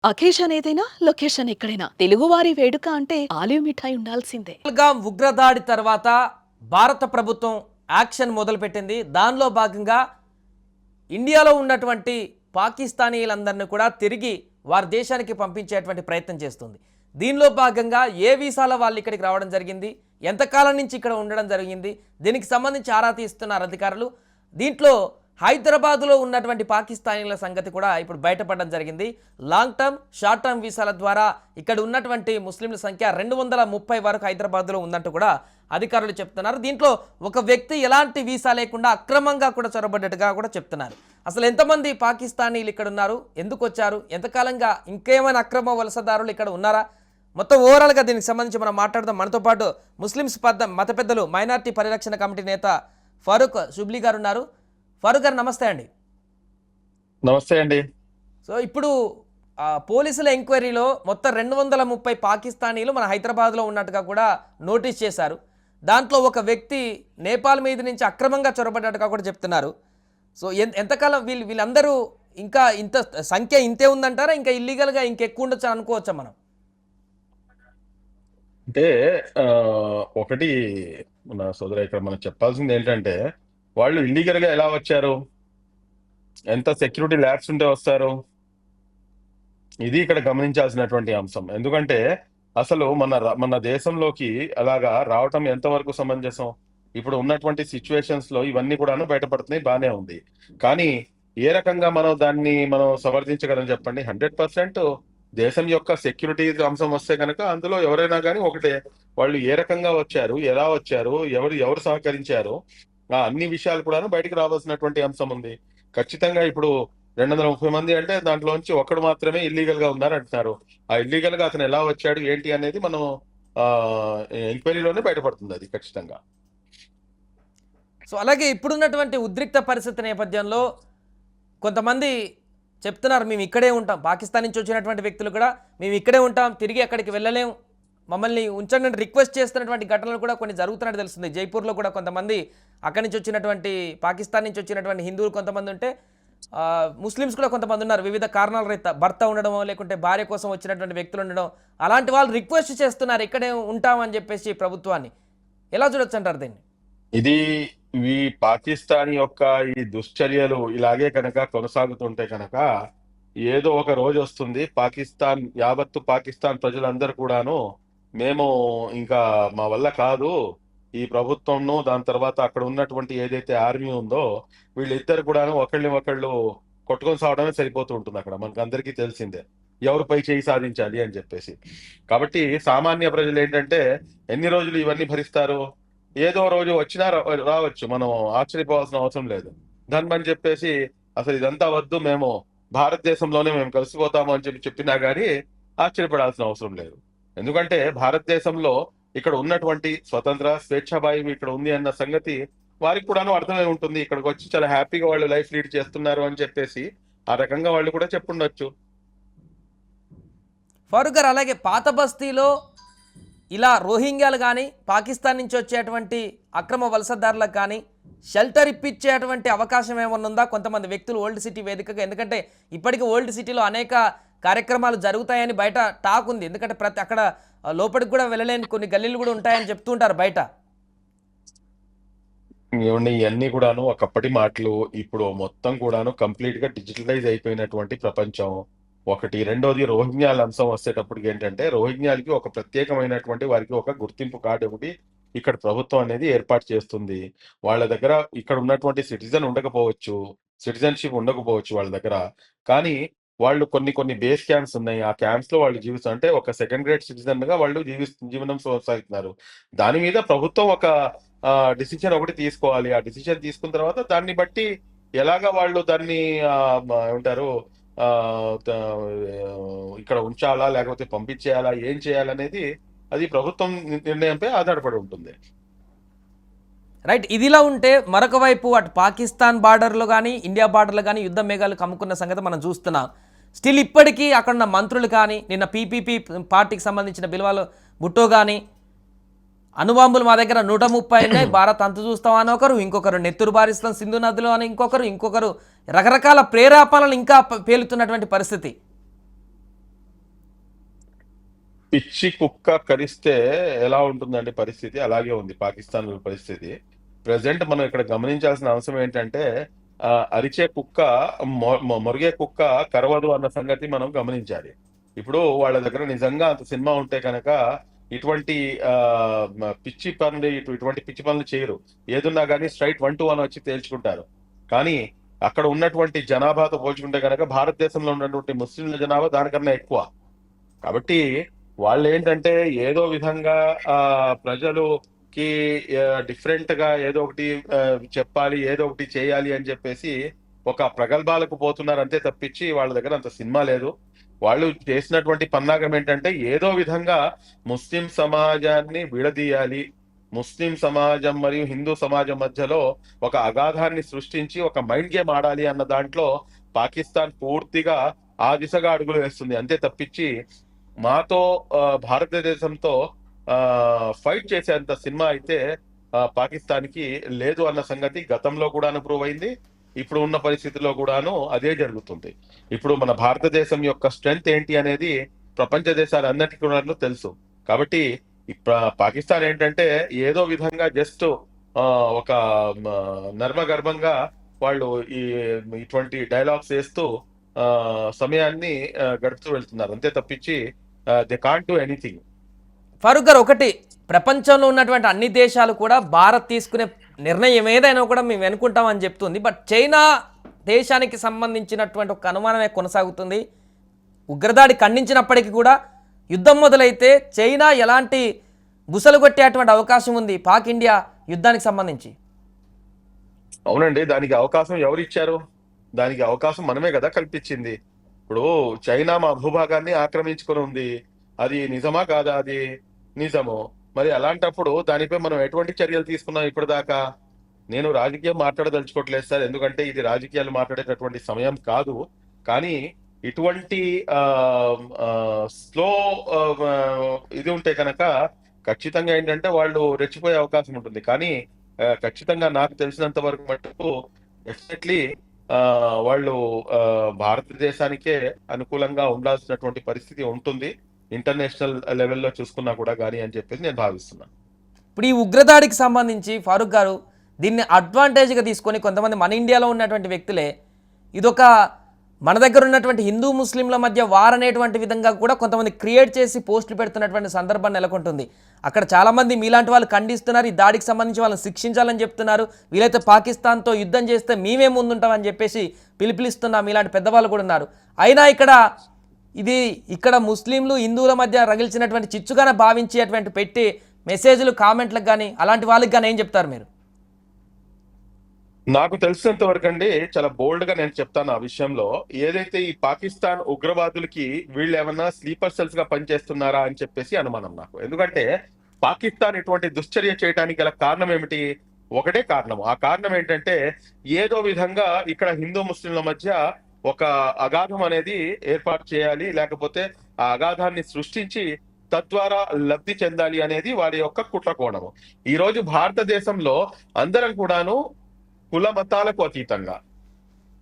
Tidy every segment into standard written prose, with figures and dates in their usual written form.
Occasion ఏదైనా location ఎక్కడైనా తెలుగువారి వేడుక అంటే ఆలివ్ మిఠాయి ఉండాల్సిందే. పహల్గాం ఉగ్రదాడి తర్వాత భారత ప్రభుత్వం యాక్షన్ మొదలుపెట్టింది. దానిలో భాగంగా ఇండియాలో ఉన్నటువంటి పాకిస్తానీలందరినీ కూడా తిరిగి వారి దేశానికి పంపించేటువంటి ప్రయత్నం చేస్తుంది. దీనిలో భాగంగా ఏ వీసాల వాళ్ళు ఇక్కడికి రావడం జరిగింది, ఎంతకాలం నుంచి ఇక్కడ ఉండడం జరిగింది, దీనికి సంబంధించి ఆరా తీస్తున్నారు అధికారులు. దీంట్లో హైదరాబాద్లో ఉన్నటువంటి పాకిస్తానీల సంగతి కూడా ఇప్పుడు బయటపడడం జరిగింది. లాంగ్ టర్మ్, షార్ట్ టర్మ్ వీసాల ద్వారా ఇక్కడ ఉన్నటువంటి ముస్లింల సంఖ్య 230 వరకు హైదరాబాద్లో ఉందంటూ కూడా అధికారులు చెప్తున్నారు. దీంట్లో ఒక వ్యక్తి ఎలాంటి వీసా లేకుండా అక్రమంగా కూడా చొరబడ్డట్టుగా కూడా చెప్తున్నారు. అసలు ఎంతమంది పాకిస్తానీలు ఇక్కడ ఉన్నారు, ఎందుకు వచ్చారు, ఎంతకాలంగా ఇంకేమైనా అక్రమ వలసదారులు ఇక్కడ ఉన్నారా, మొత్తం ఓవరాల్గా దీనికి సంబంధించి మనం మాట్లాడదాం. మనతో పాటు ముస్లిమ్స్ మత పెద్దలు మైనార్టీ పరిరక్షణ కమిటీ నేత ఫారూక్ షుబ్లీ గారు ఉన్నారు. ఫారూక్ గారు నమస్తే అండి. నమస్తే అండి. సో ఇప్పుడు పోలీసుల ఎంక్వైరీలో మొత్తం 230 పాకిస్తానీలు మన హైదరాబాద్లో ఉన్నట్టుగా కూడా నోటీస్ చేశారు. దాంట్లో ఒక వ్యక్తి నేపాల్ మీద నుంచి అక్రమంగా చొరబడ్డట్టుగా కూడా చెప్తున్నారు. సో ఎంతకాలం వీళ్ళందరూ ఇంకా ఇంత సంఖ్య ఇంతే ఉందంటారా, ఇంకా ఇల్లీగల్గా ఇంకెక్కువ ఉండొచ్చు అనుకోవచ్చా మనం? అంటే ఒకటి మన సోదరు ఇక్కడ మనం చెప్పాల్సింది ఏంటంటే, వాళ్ళు ఇల్లీగల్ గా ఎలా వచ్చారు, ఎంత సెక్యూరిటీ ల్యాబ్స్ ఉంటే వస్తారు, ఇది ఇక్కడ గమనించాల్సినటువంటి అంశం. ఎందుకంటే అసలు మన దేశంలోకి అలాగా రావటం ఎంతవరకు సమంజసం? ఇప్పుడు ఉన్నటువంటి సిచ్యువేషన్స్ లో ఇవన్నీ కూడాను బయటపడుతున్నాయి, బానే ఉంది. కానీ ఏ రకంగా మనం సమర్థించగలం చెప్పండి? 100% దేశం యొక్క సెక్యూరిటీ అంశం వస్తే కనుక అందులో ఎవరైనా కానీ ఒకటే, వాళ్ళు ఏ రకంగా వచ్చారు, ఎలా వచ్చారు, ఎవరు సహకరించారు, అన్ని విషయాలు కూడాను బయటికి రావాల్సినటువంటి అంశం ఉంది. ఖచ్చితంగా ఇప్పుడు 230 మంది అంటే దాంట్లోంచి ఒకడు మాత్రమే ఇల్లీగల్ గా ఉన్నారు అంటున్నారు. ఆ ఇల్లీగల్ గా అతను ఎలా వచ్చాడు ఏంటి అనేది మనం ఎంక్వైరీలోనే బయటపడుతుంది అది ఖచ్చితంగా. సో అలాగే ఇప్పుడున్నటువంటి ఉద్రిక్త పరిస్థితి నేపథ్యంలో కొంతమంది చెప్తున్నారు, మేము ఇక్కడే ఉంటాం. పాకిస్తాన్ నుంచి వచ్చినటువంటి వ్యక్తులు కూడా మేము ఇక్కడే ఉంటాం, తిరిగి అక్కడికి వెళ్ళలేము, మమ్మల్ని ఉంచండి రిక్వెస్ట్ చేస్తున్నటువంటి ఘటనలు కూడా కొన్ని జరుగుతున్నట్టు తెలుస్తుంది. జైపూర్లో కూడా కొంతమంది అక్కడి నుంచి వచ్చినటువంటి పాకిస్తాన్ నుంచి వచ్చినటువంటి హిందువులు కొంతమంది ఉంటే, ముస్లిమ్స్ కూడా కొంతమంది ఉన్నారు. వివిధ కారణాల రీత్యా భర్త ఉండడం లేకుంటే భార్య కోసం వచ్చినటువంటి వ్యక్తులు ఉండడం, అలాంటి వాళ్ళు రిక్వెస్ట్ చేస్తున్నారు ఇక్కడే ఉంటామని చెప్పేసి ప్రభుత్వాన్ని. ఎలా చూడొచ్చు అంటారు దీన్ని? ఇది ఈ పాకిస్తాన్ యొక్క ఈ దుశ్చర్యలు ఇలాగే కనుక కొనసాగుతుంటే కనుక ఏదో ఒక రోజు వస్తుంది, యావత్తు పాకిస్తాన్ ప్రజలందరూ కూడాను మేము ఇంకా మా వల్ల కాదు, ఈ ప్రభుత్వంను దాని తర్వాత అక్కడ ఉన్నటువంటి ఏదైతే ఆర్మీ ఉందో వీళ్ళిద్దరు కూడాను ఒకళ్ళు కొట్టుకొని సావడమే సరిపోతూ ఉంటుంది. అక్కడ మనకు అందరికీ తెలిసిందే ఎవరిపై చేయి సాధించాలి అని చెప్పేసి. కాబట్టి సామాన్య ప్రజలు ఏంటంటే ఎన్ని రోజులు ఇవన్నీ భరిస్తారు? ఏదో రోజు వచ్చినా రావచ్చు, మనం ఆశ్చర్యపోవాల్సిన అవసరం లేదు. ధన్మని చెప్పేసి అసలు ఇదంతా వద్దు, మేము భారతదేశంలోనే మేము కలిసిపోతాము అని చెప్పినా గానీ ఆశ్చర్యపడాల్సిన అవసరం లేదు. ఎందుకంటే భారతదేశంలో ఇక్కడ ఉన్నటువంటి స్వతంత్ర స్వేచ్ఛాభావి ఇక్కడ ఉంది అన్న సంగతి వారికి కూడాను అర్థమై ఉంటుంది. ఇక్కడికి వచ్చి చాలా హ్యాపీగా వాళ్ళు లైఫ్ లీడ్ చేస్తున్నారు అని చెప్పేసి ఆ రకంగా వాళ్ళు కూడా చెప్పుండొచ్చు. ఫారూక్ గారు, అలాగే పాత బస్తీలో ఇలా రోహింగ్యాలు కానీ పాకిస్తాన్ నుంచి వచ్చేటువంటి అక్రమ వలసదారులకు కానీ షెల్టర్ ఇప్పించేటువంటి అవకాశం ఏమన్నా ఉందా కొంతమంది వ్యక్తులు ఓల్డ్ సిటీ వేదికగా? ఎందుకంటే ఇప్పటికీ ఓల్డ్ సిటీలో అనేక కార్యక్రమాలు జరుగుతాయని బయట టాక్ ఉంది. ఎందుకంటే అక్కడ లోపలికి కూడా వెళ్ళలేని కొన్ని గల్లీలు కూడా ఉంటాయని చెప్తూ ఉంటారు బయట. ఇవన్నీ ఇవన్నీ కూడాను ఒకప్పటి మాటలు. ఇప్పుడు మొత్తం కూడాను కంప్లీట్ గా డిజిటలైజ్ అయిపోయినటువంటి ప్రపంచం ఒకటి. రెండోది రోహింగ్యాల అంశం వచ్చేటప్పటికి ఏంటంటే, రోహింగ్యాలకి ఒక ప్రత్యేకమైనటువంటి వారికి ఒక గుర్తింపు కార్డు ఒకటి ఇక్కడ ప్రభుత్వం అనేది ఏర్పాటు చేస్తుంది. వాళ్ళ దగ్గర ఇక్కడ ఉన్నటువంటి సిటిజన్షిప్ ఉండకపోవచ్చు వాళ్ళ దగ్గర. కానీ వాళ్ళు కొన్ని బేస్ క్యాంప్స్ ఉన్నాయి. ఆ క్యాంప్స్ లో వాళ్ళు జీవిస్తారు, అంటే ఒక సెకండ్ గ్రేడ్ సిటిజన్ గా వాళ్ళు జీవనం కొనసాగుతున్నారు. దాని మీద ప్రభుత్వం ఒక డిసిషన్ ఒకటి తీసుకోవాలి. ఆ డిసిషన్ తీసుకున్న తర్వాత దాన్ని బట్టి ఎలాగా వాళ్ళు దాన్ని ఏమంటారు ఇక్కడ ఉంచాలా లేకపోతే పంపించేయాలా, ఏం చేయాలనేది అది ప్రభుత్వం నిర్ణయంపై ఆధారపడి ఉంటుంది. రైట్. ఇదిలా ఉంటే మరొక వైపు అటు పాకిస్తాన్ బార్డర్లో కానీ ఇండియా బార్డర్లో కానీ యుద్ధ మేఘాలు కమ్ముకున్న సంగతి మనం చూస్తున్నాం. స్టిల్ ఇప్పటికీ అక్కడ ఉన్న మంత్రులు కానీ, నిన్న పీపీపీ పార్టీకి సంబంధించిన బిల్వాలు భుట్టో కానీ, అణుబాంబులు మా దగ్గర 130 ఉన్నాయి, భారత్ అంత చూస్తామని ఒకరు, ఇంకొకరు నెత్తురు బారిస్తాం సింధు నదిలో అని ఇంకొకరు రకరకాల ప్రేరేపణలు ఇంకా పేలుతున్నటువంటి పరిస్థితి. పిచ్చి కుక్క కరిస్తే ఎలా ఉంటుందండి పరిస్థితి, అలాగే ఉంది పాకిస్తాన్ పరిస్థితి. ప్రజెంట్ మనం ఇక్కడ గమనించాల్సిన అంశం ఏంటంటే అరిచే కుక్క మొరిగే కుక్క కరవదు అన్న సంగతి మనం గమనించాలి. ఇప్పుడు వాళ్ళ దగ్గర నిజంగా అంత సినిమా ఉంటే కనుక ఇటువంటి ఆ పిచ్చి పనులు ఇటువంటి పిచ్చి పనులు చేయరు. ఏదున్నా కానీ స్ట్రైట్ 1 to 1 వచ్చి తేల్చుకుంటారు. కానీ అక్కడ ఉన్నటువంటి జనాభాతో పోల్చుకుంటే కనుక భారతదేశంలో ఉన్నటువంటి ముస్లింల జనాభా దానికన్నా ఎక్కువ. కాబట్టి వాళ్ళు ఏంటంటే ఏదో విధంగా ప్రజలుకి డిఫరెంట్ గా ఏదో ఒకటి చెప్పాలి, ఏదో ఒకటి చేయాలి అని చెప్పేసి ఒక ప్రగల్భాలకు పోతున్నారు అంతే తప్పించి వాళ్ళ దగ్గర అంత సినిమా లేదు. వాళ్ళు చేసినటువంటి పన్నాగం ఏంటంటే ఏదో విధంగా ముస్లిం సమాజాన్ని విడదీయాలి, ముస్లిం సమాజం మరియు హిందూ సమాజం మధ్యలో ఒక అగాధాన్ని సృష్టించి ఒక మైండ్ గేమ్ ఆడాలి అన్న దాంట్లో పాకిస్తాన్ పూర్తిగా ఆ దిశగా అడుగులు వేస్తుంది అంతే తప్పించి మాతో భారతదేశంతో ఫైట్ చేసేంత సినిమా అయితే పాకిస్తాన్ కి లేదు అన్న సంగతి గతంలో కూడా ప్రూవ్ అయింది. ఇప్పుడు ఉన్న పరిస్థితుల్లో కూడాను అదే జరుగుతుంది. ఇప్పుడు మన భారతదేశం యొక్క స్ట్రెంగ్త్ ఏంటి అనేది ప్రపంచ దేశాలన్నిటికీ కూడా తెలుసు. కాబట్టి పాకిస్తాన్ ఏంటంటే ఏదో విధంగా జస్ట్ ఒక నర్మగర్భంగా వాళ్ళు ఇటువంటి డైలాగ్స్ వేస్తూ సమయాన్ని గడుపుతూ వెళ్తున్నారు అంతే తప్పించి they can't do anything. Farooq గారు, ఒకటి, ప్రపంచంలో ఉన్నటువంటి అన్ని దేశాలు కూడా భారత్ తీసుకునే నిర్ణయం ఏదైనా కూడా మేము వెనుకుంటామని చెప్తుంది. బట్ చైనా దేశానికి సంబంధించినటువంటి ఒక అనుమానమే కొనసాగుతుంది. ఉగ్రదాడి ఖండించినప్పటికీ కూడా యుద్ధం మొదలైతే చైనా ఎలాంటి బుసలు కొట్టేటువంటి అవకాశం ఉంది పాక్ ఇండియా యుద్ధానికి సంబంధించి? అవునండి, దానికి అవకాశం ఎవరు ఇచ్చారు? దానికి అవకాశం మనమే కదా కల్పించింది. ఇప్పుడు చైనా మా భూభాగాన్ని ఆక్రమించుకొని ఉంది. అది నిజమా కాదా? అది నిజము. మరి అలాంటప్పుడు దానిపై మనం ఎటువంటి చర్యలు తీసుకున్నాం ఇప్పటిదాకా? నేను రాజకీయం మాట్లాడదలుచుకోవట్లేదు సార్, ఎందుకంటే ఇది రాజకీయాలు మాట్లాడేటటువంటి సమయం కాదు. కానీ ఇటువంటి స్లో ఇది ఉంటే కనుక ఖచ్చితంగా ఏంటంటే వాళ్ళు రెచ్చిపోయే అవకాశం ఉంటుంది. కానీ ఖచ్చితంగా నాకు తెలిసినంత వరకు మటుకు డెఫినెట్లీ వాళ్ళు భారతదేశానికే అనుకూలంగా ఉండాల్సినటువంటి పరిస్థితి ఉంటుంది ఇంటర్నేషనల్ లెవెల్లో చూసుకున్నా కూడా కానీ అని చెప్పేసి నేను భావిస్తున్నాను. ఇప్పుడు ఈ ఉగ్రదాడికి సంబంధించి ఫారూక్ గారు దీన్ని అడ్వాంటేజ్గా తీసుకొని కొంతమంది మన ఇండియాలో ఉన్నటువంటి వ్యక్తులే ఇదొక మన దగ్గర ఉన్నటువంటి హిందూ ముస్లింల మధ్య వార్ అనేటువంటి విధంగా కూడా కొంతమంది క్రియేట్ చేసి పోస్టులు పెడుతున్నటువంటి సందర్భం నెలకొంటుంది. అక్కడ చాలామంది మీలాంటి వాళ్ళు ఖండిస్తున్నారు, ఈ దాడికి సంబంధించి వాళ్ళని శిక్షించాలని చెప్తున్నారు. వీలైతే పాకిస్తాన్తో యుద్ధం చేస్తే మేమే ముందుంటామని చెప్పేసి పిలుపునిస్తున్నా మీలాంటి పెద్దవాళ్ళు కూడా ఉన్నారు. అయినా ఇక్కడ ముస్లింలు హిందువుల మధ్య రగిల్చినటువంటి చిచ్చుగానే భావించి అటువంటి పెట్టి మెసేజ్లు కామెంట్లకు కానీ అలాంటి వాళ్ళకి కానీ ఏం చెప్తారు మీరు? నాకు తెలిసినంత వరకు అండి చాలా బోల్డ్ గా నేను చెప్తాను ఆ విషయంలో. ఏదైతే ఈ పాకిస్తాన్ ఉగ్రవాదులకి వీళ్ళు ఏమన్నా స్లీపర్ సెల్స్ గా పనిచేస్తున్నారా అని చెప్పేసి అనుమానం నాకు. ఎందుకంటే పాకిస్తాన్ ఇటువంటి దుశ్చర్య చేయడానికి గల కారణం ఏమిటి? ఒకటే కారణం. ఆ కారణం ఏంటంటే ఏదో విధంగా ఇక్కడ హిందూ ముస్లింల మధ్య ఒక అగాధం అనేది ఏర్పాటు చేయాలి, లేకపోతే ఆ అగాధాన్ని సృష్టించి తద్వారా లబ్ధి చెందాలి అనేది వారి యొక్క కుట్ర కోణము. ఈ రోజు భారతదేశంలో అందరం కూడాను కుల మతాలకు అతీతంగా,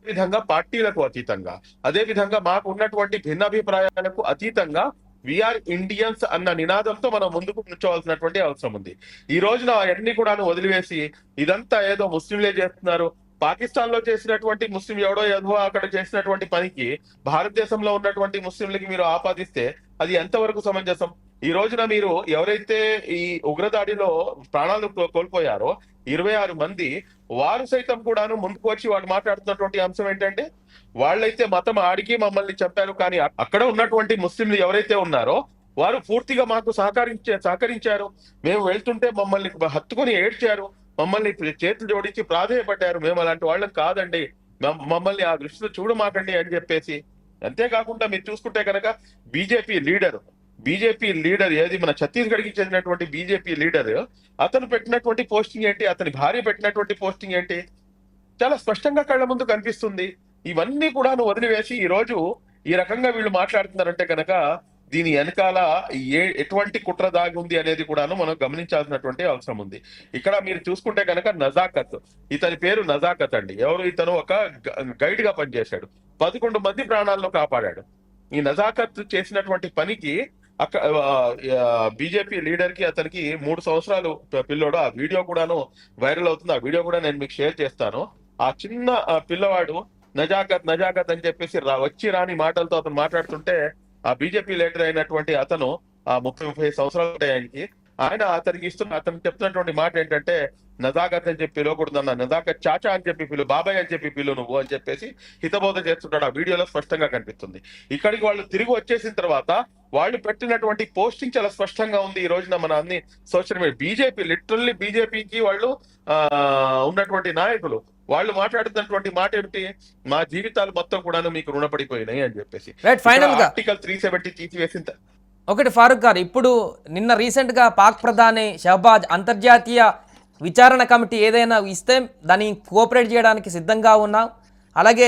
విధంగా పార్టీలకు అతీతంగా, అదే విధంగా మాకు ఉన్నటువంటి భిన్నాభిప్రాయాలకు అతీతంగా వీఆర్ ఇండియన్స్ అన్న నినాదంతో మనం ముందుకు నుంచోవాల్సినటువంటి అవసరం ఉంది. ఈ రోజున అవన్నీ కూడా వదిలివేసి ఇదంతా ఏదో ముస్లింలే చేస్తున్నారు, పాకిస్తాన్ లో చేసినటువంటి ముస్లిం ఎవడో ఏదో అక్కడ చేసినటువంటి పనికి భారతదేశంలో ఉన్నటువంటి ముస్లింలకి మీరు ఆపాదిస్తే అది ఎంతవరకు సమంజసం? ఈ రోజున మీరు ఎవరైతే ఈ ఉగ్రదాడిలో ప్రాణాలు కోల్పోయారో 26 మంది, వారు సైతం కూడాను ముందుకు వచ్చి వాళ్ళు మాట్లాడుతున్నటువంటి అంశం ఏంటంటే వాళ్ళైతే మతం ఆడికి మమ్మల్ని చంపారు, కానీ అక్కడ ఉన్నటువంటి ముస్లింలు ఎవరైతే ఉన్నారో వారు పూర్తిగా మాకు సహకరించారు. మేము వెళ్తుంటే మమ్మల్ని హత్తుకొని ఏడ్చారు, మమ్మల్ని చేతులు జోడించి ప్రాధేయపడ్డారు. మేము అలాంటి వాళ్ళం కాదండి, మమ్మల్ని ఆ దృష్టిలో చూడమాకండి అని చెప్పేసి. అంతేకాకుండా మీరు చూసుకుంటే కనుక బీజేపీ లీడర్ ఏది మన ఛత్తీస్గఢ్కి చెందినటువంటి బీజేపీ లీడర్, అతను పెట్టినటువంటి పోస్టింగ్ ఏంటి, అతని భార్య పెట్టినటువంటి పోస్టింగ్ ఏంటి, చాలా స్పష్టంగా కళ్ళ ముందు కనిపిస్తుంది. ఇవన్నీ కూడా వదిలివేసి ఈ రోజు ఈ రకంగా వీళ్ళు మాట్లాడుతున్నారంటే కనుక దీని వెనకాల ఎటువంటి కుట్ర దాగి ఉంది అనేది కూడాను మనం గమనించాల్సినటువంటి అవసరం ఉంది. ఇక్కడ మీరు చూసుకుంటే కనుక నజాకత్, ఇతని పేరు నజాకత్ అండి. ఎవరు? ఇతను ఒక గైడ్ గా పనిచేశాడు, 11 మంది ప్రాణాలను కాపాడాడు. ఈ నజాకత్ చేసినటువంటి పనికి అక్కడ బీజేపీ లీడర్ కి అతనికి 3 సంవత్సరాలు పిల్లోడు. ఆ వీడియో కూడాను వైరల్ అవుతుంది. ఆ వీడియో కూడా నేను మీకు షేర్ చేస్తాను. ఆ చిన్న పిల్లవాడు నజాకత్ నజాకత్ అని చెప్పేసి వచ్చి రాని మాటలతో అతను మాట్లాడుతుంటే ఆ బీజేపీ లీడర్ అయినటువంటి అతను ఆ 30-35 సంవత్సరాలు ఉంటాయి ఆయనకి. అతనికి చెప్తున్నటువంటి మాట ఏంటంటే, నజాకత్ అని చెప్పి పిలవకూడదు అన్న, నజాకత్ చాచా అని చెప్పి పిలు, బాబాయ్ అని చెప్పి పిలు నువ్వు అని చెప్పేసి హితబోధ చేస్తుంటాడు. ఆ వీడియోలో స్పష్టంగా కనిపిస్తుంది. ఇక్కడికి వాళ్ళు తిరిగి వచ్చేసిన తర్వాత వాళ్ళు పెట్టినటువంటి పోస్టింగ్ చాలా స్పష్టంగా ఉంది. ఈ రోజున మన అన్ని సోషల్ మీడియా బీజేపీ లిటరల్లీ బీజేపీకి వాళ్ళు ఉన్నటువంటి నాయకులు వాళ్ళు మాట్లాడుతున్నటువంటి మాట ఏమిటి, మా జీవితాలు మొత్తం కూడాను మీకు రుణపడిపోయినాయి అని చెప్పేసి. రైట్, ఫైనల్ గా ఆర్టికల్ 370 తీసివేసిన ఒకటి ఫారూక్ గారు, ఇప్పుడు నిన్న రీసెంట్గా పాక్ ప్రధాని షహబాజ్ అంతర్జాతీయ విచారణ కమిటీ ఏదైనా ఇస్తే దాన్ని కోఆపరేట్ చేయడానికి సిద్ధంగా ఉన్నాం. అలాగే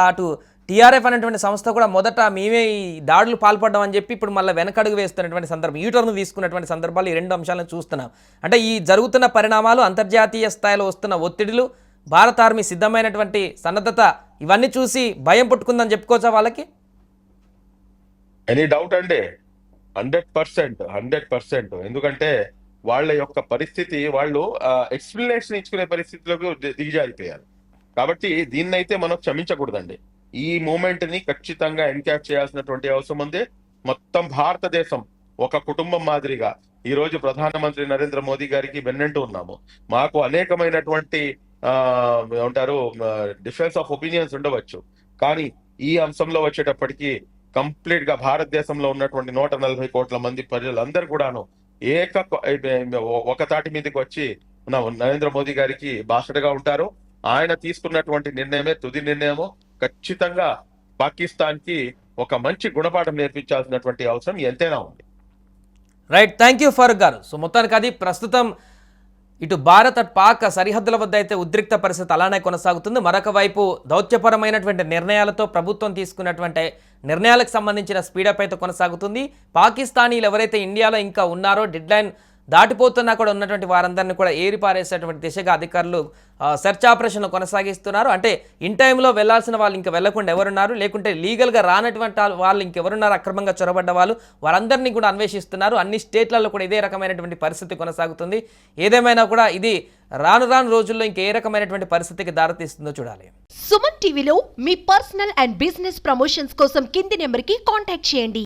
అటు టీఆర్ఎఫ్ అనేటువంటి సంస్థ కూడా మొదట మేమే ఈ దాడులు పాల్పడ్డాం అని చెప్పి ఇప్పుడు మళ్ళీ వెనకడుగు వేస్తున్నటువంటి సందర్భం, యూటర్న్ తీసుకున్నటువంటి సందర్భాలు ఈ 2 అంశాలను చూస్తున్నాం. అంటే ఈ జరుగుతున్న పరిణామాలు, అంతర్జాతీయ స్థాయిలో వస్తున్న ఒత్తిడిలు, భారత ఆర్మీ సిద్ధమైనటువంటి సన్నద్ధత, ఇవన్నీ చూసి భయం పుట్టుకుందని చెప్పుకోవచ్చా వాళ్ళకి? ఎనీ డౌట్ అండి? 100%. ఎందుకంటే వాళ్ళ యొక్క పరిస్థితి, వాళ్ళు ఎక్స్ప్లెనేషన్ ఇచ్చుకునే పరిస్థితిలోకి దిగజారిపోయారు. కాబట్టి దీన్నైతే మనం క్షమించకూడదండి. ఈ మూమెంట్ ని ఖచ్చితంగా ఎన్క్యాచ్ చేయాల్సినటువంటి అవసరం ఉంది. మొత్తం భారతదేశం ఒక కుటుంబం మాదిరిగా ఈ రోజు ప్రధానమంత్రి నరేంద్ర మోదీ గారికి వెన్నంటూ ఉన్నాము. మాకు అనేకమైనటువంటి ఏమంటారు డిఫరెన్స్ ఆఫ్ ఒపీనియన్స్ ఉండవచ్చు, కానీ ఈ అంశంలో వచ్చేటప్పటికి కంప్లీట్ గా భారతదేశంలో ఉన్నటువంటి 140 కోట్ల మంది ప్రజలందరూ కూడాను ఒక తాటి మీదకి వచ్చి నరేంద్ర మోదీ గారికి బాసటగా ఉంటారు. ఆయన తీసుకున్నటువంటి నిర్ణయమే తుది నిర్ణయము. ఖచ్చితంగా పాకిస్తాన్ కి ఒక మంచి గుణపాఠం నేర్పించాల్సినటువంటి అవసరం ఎంతైనా ఉంది. రైట్, థ్యాంక్ యూ ఫారూక్ గారు. సో మొత్తానికి అది ప్రస్తుతం ఇటు భారత్ అటు పాక్ సరిహద్దుల వద్ద అయితే ఉద్రిక్త పరిస్థితి అలానే కొనసాగుతుంది. మరొక వైపు దౌత్యపరమైనటువంటి నిర్ణయాలతో ప్రభుత్వం తీసుకున్నటువంటి నిర్ణయాలకు సంబంధించిన స్పీడప్ అయితే కొనసాగుతుంది. పాకిస్తానీలు ఎవరైతే ఇండియాలో ఇంకా ఉన్నారో, డెడ్ లైన్ దాటిపోతున్నా కూడా ఉన్నటువంటి వారందరినీ కూడా ఏరిపారేసేటువంటి దిశగా అధికారులు సెర్చ్ ఆపరేషన్ కొనసాగిస్తున్నారు. అంటే ఇన్ టైంలో వెళ్లాల్సిన వాళ్ళు ఇంకా వెళ్లకుండా ఎవరున్నారు, లేకుంటే లీగల్గా రానటువంటి వాళ్ళు ఇంకెవరున్నారు, అక్రమంగా చొరబడ్డ వాళ్ళు, వారందరినీ కూడా అన్వేషిస్తున్నారు. అన్ని స్టేట్లలో కూడా ఇదే రకమైనటువంటి పరిస్థితి కొనసాగుతుంది. ఏదేమైనా కూడా ఇది రాను రోజుల్లో ఇంకే రకమైనటువంటి పరిస్థితికి దారితీస్తుందో చూడాలి. సుమన్ టీవీలో మీ పర్సనల్ అండ్ బిజినెస్ ప్రమోషన్స్ కోసం కింది నెంబర్కి కాంటాక్ట్ చేయండి.